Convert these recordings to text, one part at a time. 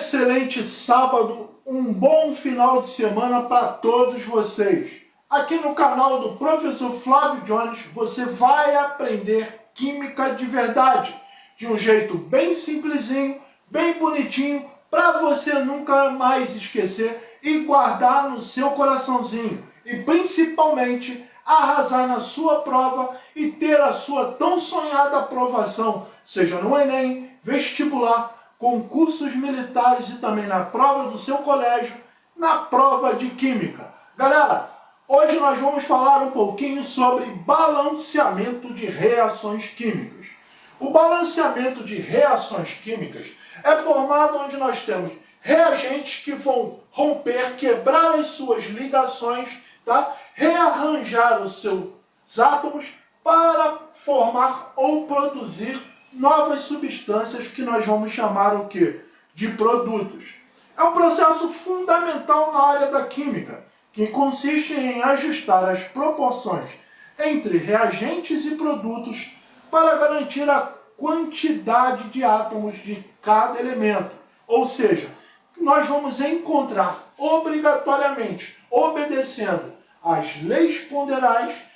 excelente sábado, um bom final de semana para todos vocês. Aqui no canal do Professor Flávio Jones, você vai aprender química de verdade, de um jeito bem simplesinho, bem bonitinho, para você nunca mais esquecer e guardar no seu coraçãozinho. E principalmente arrasar na sua prova e ter a sua tão sonhada aprovação, seja no Enem, vestibular, concursos militares e também na prova do seu colégio, na prova de Química. Galera, hoje nós vamos falar um pouquinho sobre balanceamento de reações químicas. O balanceamento de reações químicas é formado onde nós temos reagentes que vão romper, quebrar as suas ligações, tá? Rearranjar os seus átomos para formar ou produzir novas substâncias que nós vamos chamar o quê? De produtos. É um processo fundamental na área da química, que consiste em ajustar as proporções entre reagentes e produtos para garantir a quantidade de átomos de cada elemento. Ou seja, nós vamos encontrar obrigatoriamente, obedecendo às leis ponderais,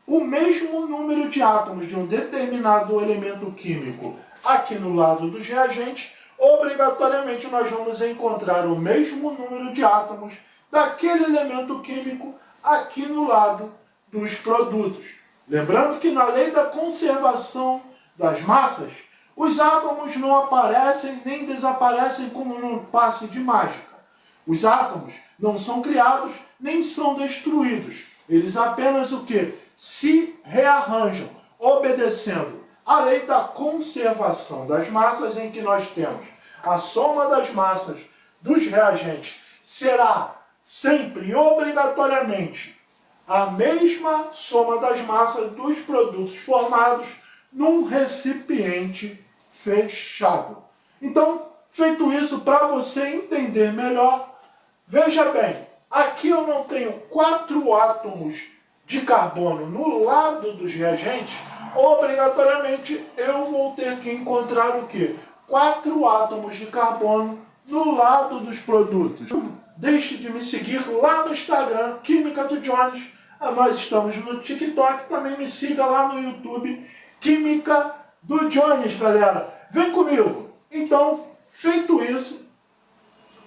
o mesmo número de átomos de um determinado elemento químico aqui no lado dos reagentes, obrigatoriamente nós vamos encontrar o mesmo número de átomos daquele elemento químico aqui no lado dos produtos. Lembrando que na lei da conservação das massas, os átomos não aparecem nem desaparecem como no passe de mágica. Os átomos não são criados nem são destruídos. Eles apenas o quê? Se rearranjam, obedecendo à lei da conservação das massas, em que nós temos a soma das massas dos reagentes será sempre e obrigatoriamente a mesma soma das massas dos produtos formados num recipiente fechado. Então, feito isso, para você entender melhor, veja bem, aqui eu não tenho 4 átomos de carbono no lado dos reagentes, obrigatoriamente eu vou ter que encontrar o quê? 4 átomos de carbono no lado dos produtos. Deixe de me seguir lá no Instagram, Química do Jones. Nós estamos no TikTok, também me siga lá no YouTube, Química do Jones, galera. Vem comigo. Então, feito isso,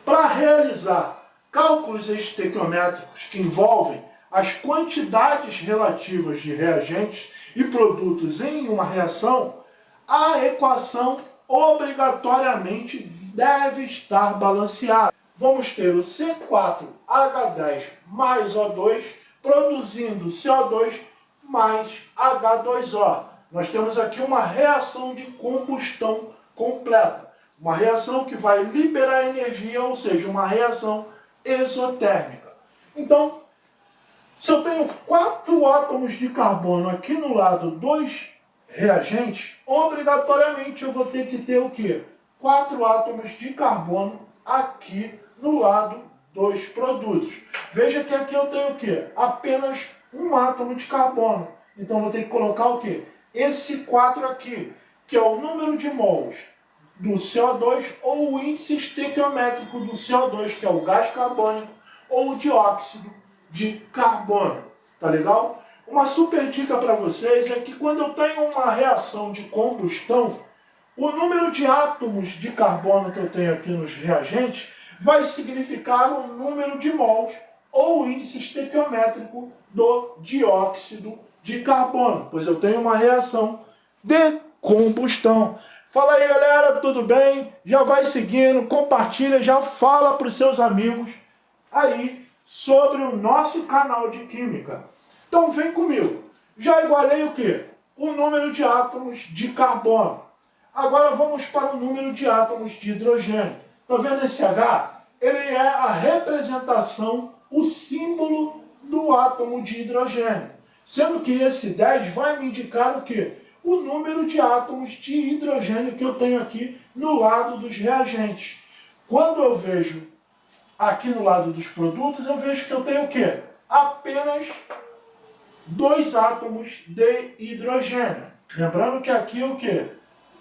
para realizar cálculos estequiométricos que envolvem as quantidades relativas de reagentes e produtos em uma reação, a equação obrigatoriamente deve estar balanceada. Vamos ter o C4H10 mais O2 produzindo CO2 mais H2O. Nós temos aqui uma reação de combustão completa. Uma reação que vai liberar energia, ou seja, uma reação exotérmica. Então, se eu tenho 4 átomos de carbono aqui no lado dos reagentes, obrigatoriamente eu vou ter que ter o quê? 4 átomos de carbono aqui no lado dos produtos. Veja que aqui eu tenho o quê? Apenas um átomo de carbono. Então eu vou ter que colocar o quê? Esse 4 aqui, que é o número de mols do CO2 ou o índice estequiométrico do CO2, que é o gás carbônico, ou o dióxido de carbono. Tá legal? Uma super dica para vocês é que quando eu tenho uma reação de combustão, o número de átomos de carbono que eu tenho aqui nos reagentes vai significar o número de mols ou o índice estequiométrico do dióxido de carbono, pois eu tenho uma reação de combustão. Fala aí, galera, tudo bem? Já vai seguindo, compartilha, já fala para os seus amigos aí sobre o nosso canal de Química. Então vem comigo. Já igualei o quê? O número de átomos de carbono. Agora vamos para o número de átomos de hidrogênio. Está vendo esse H? Ele é a representação, o símbolo do átomo de hidrogênio. Sendo que esse 10 vai me indicar o quê? O número de átomos de hidrogênio que eu tenho aqui no lado dos reagentes. Quando eu vejo aqui no lado dos produtos, eu vejo que eu tenho o quê? Apenas 2 átomos de hidrogênio. Lembrando que aqui é o quê?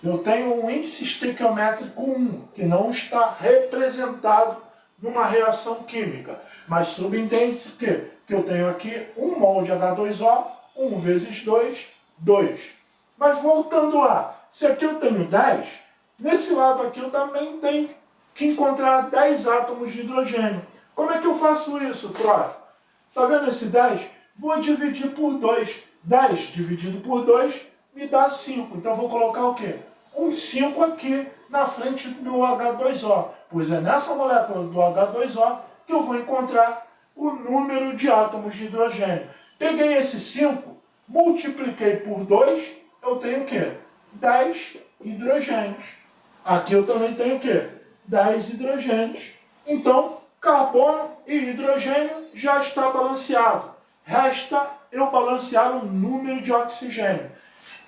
eu tenho um índice estequiométrico 1, que não está representado numa reação química. Mas subentende-se que eu tenho aqui 1 mol de H2O, 1 vezes 2, 2. Mas voltando lá, se aqui eu tenho 10, nesse lado aqui eu também tenho que encontrar 10 átomos de hidrogênio. Como é que eu faço isso, prof? Está vendo esse 10? Vou dividir por 2. 10 dividido por 2 me dá 5. Então eu vou colocar o quê? Um 5 aqui na frente do H2O. Pois é nessa molécula do H2O que eu vou encontrar o número de átomos de hidrogênio. Peguei esse 5, multipliquei por 2, eu tenho o quê? 10 hidrogênios. Aqui eu também tenho o quê? 10 hidrogênios. Então, carbono e hidrogênio já está balanceado. Resta eu balancear o número de oxigênio.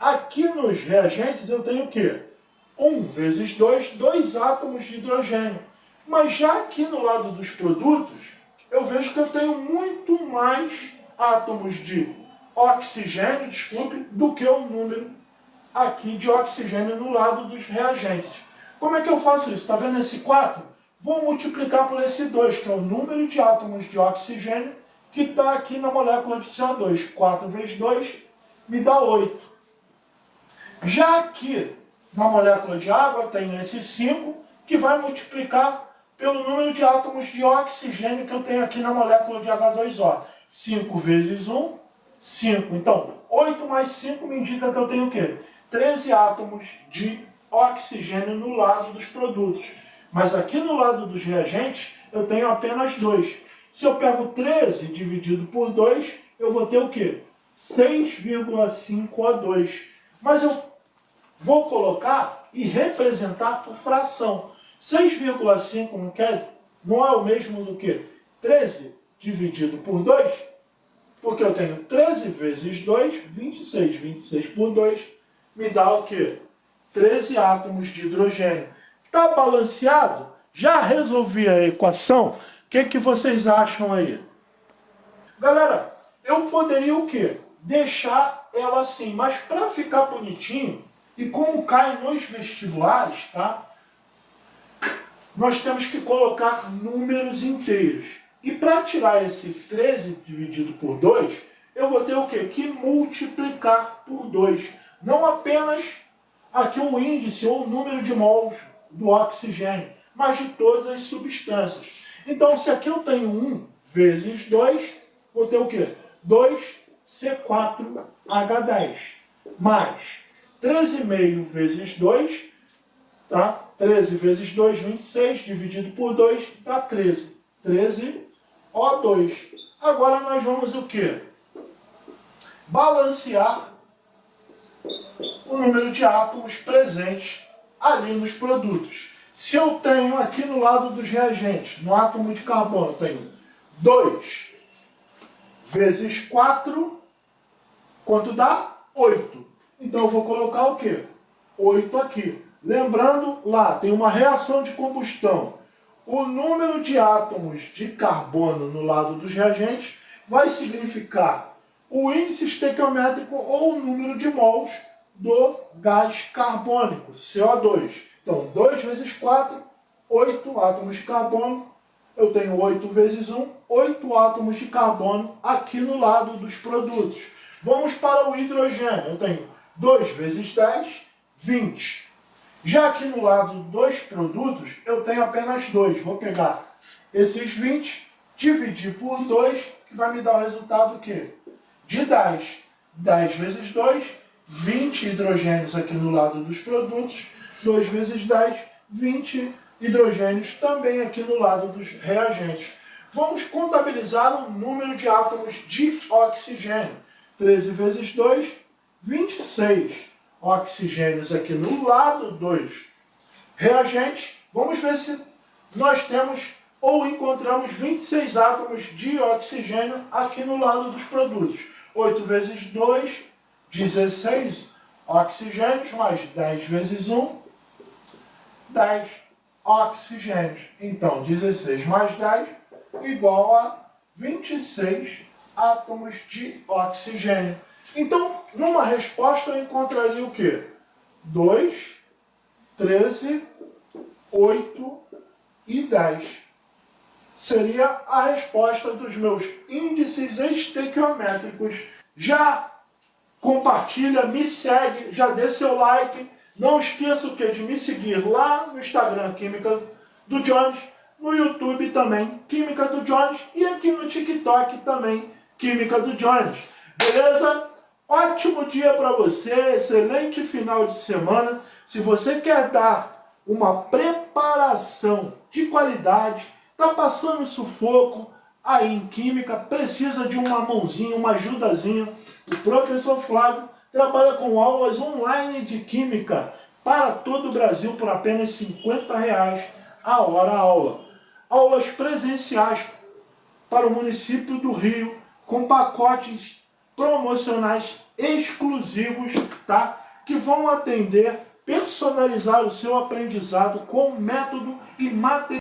Aqui nos reagentes eu tenho o quê? 1 vezes 2, 2 átomos de hidrogênio. Mas já aqui no lado dos produtos, eu vejo que eu tenho muito mais átomos de oxigênio, do que o número aqui de oxigênio no lado dos reagentes. Como é que eu faço isso? Está vendo esse 4? Vou multiplicar por esse 2, que é o número de átomos de oxigênio que está aqui na molécula de CO2. 4 vezes 2 me dá 8. Já aqui na molécula de água eu tenho esse 5, que vai multiplicar pelo número de átomos de oxigênio que eu tenho aqui na molécula de H2O. 5 vezes 1, 5. Então, 8 mais 5 me indica que eu tenho o quê? 13 átomos de oxigênio no lado dos produtos. Mas aqui no lado dos reagentes, eu tenho apenas 2. Se eu pego 13 dividido por 2, eu vou ter o quê? 6,5 O2. Mas eu vou colocar e representar por fração. 6,5 não é o mesmo do que 13 dividido por 2, porque eu tenho 13 vezes 2, 26. 26 por 2 me dá o quê? 13 átomos de hidrogênio. Está balanceado? Já resolvi a equação? O que vocês acham aí? Galera, eu poderia o quê? Deixar ela assim, mas para ficar bonitinho, e como cai nos vestibulares, tá? Nós temos que colocar números inteiros. E para tirar esse 13 dividido por 2, eu vou ter o quê? Que multiplicar por 2. Não apenas aqui o índice ou o número de mols do oxigênio, mas de todas as substâncias. Então, se aqui eu tenho 1 vezes 2, vou ter o quê? 2C4H10. Mais 13,5 vezes 2, tá? 13 vezes 2, 26, dividido por 2, dá 13. 13O2. Agora nós vamos o quê? Balancear o número de átomos presentes ali nos produtos. Se eu tenho aqui no lado dos reagentes, no átomo de carbono, eu tenho 2 vezes 4, quanto dá? 8. Então eu vou colocar o quê? 8 aqui. Lembrando, lá tem uma reação de combustão. O número de átomos de carbono no lado dos reagentes vai significar o índice estequiométrico ou o número de mols do gás carbônico, CO2. Então, 2 vezes 4, 8 átomos de carbono. Eu tenho 8 vezes 1, 8 átomos de carbono aqui no lado dos produtos. Vamos para o hidrogênio. Eu tenho 2 vezes 10, 20. Já aqui no lado dos produtos, eu tenho apenas 2. Vou pegar esses 20, dividir por 2, que vai me dar o resultado o quê? De 10. 10 vezes 2, 20 hidrogênios aqui no lado dos produtos. 2 vezes 10, 20 hidrogênios também aqui no lado dos reagentes. Vamos contabilizar o número de átomos de oxigênio. 13 vezes 2, 26 oxigênios aqui no lado dos reagentes. Vamos ver se nós temos ou encontramos 26 átomos de oxigênio aqui no lado dos produtos. 8 vezes 2, 16 oxigênios, mais 10 vezes 1, 10 oxigênios. Então, 16 mais 10 igual a 26 átomos de oxigênio. Então, numa resposta eu encontraria o quê? 2 13, 8 e 10. Seria a resposta dos meus índices estequiométricos. Já compartilha, me segue, já dê seu like. Não esqueça o que de me seguir lá no Instagram, Química do Jones, no YouTube também, Química do Jones, e aqui no TikTok também, Química do Jones. Beleza? Ótimo dia para você, excelente final de semana. Se você quer dar uma preparação de qualidade, está passando sufoco aí em Química, precisa de uma mãozinha, uma ajudazinha, o professor Flávio trabalha com aulas online de Química para todo o Brasil por apenas R$50 a hora aula. Aulas presenciais para o município do Rio, com pacotes promocionais exclusivos, tá? Que vão atender, personalizar o seu aprendizado com método e material.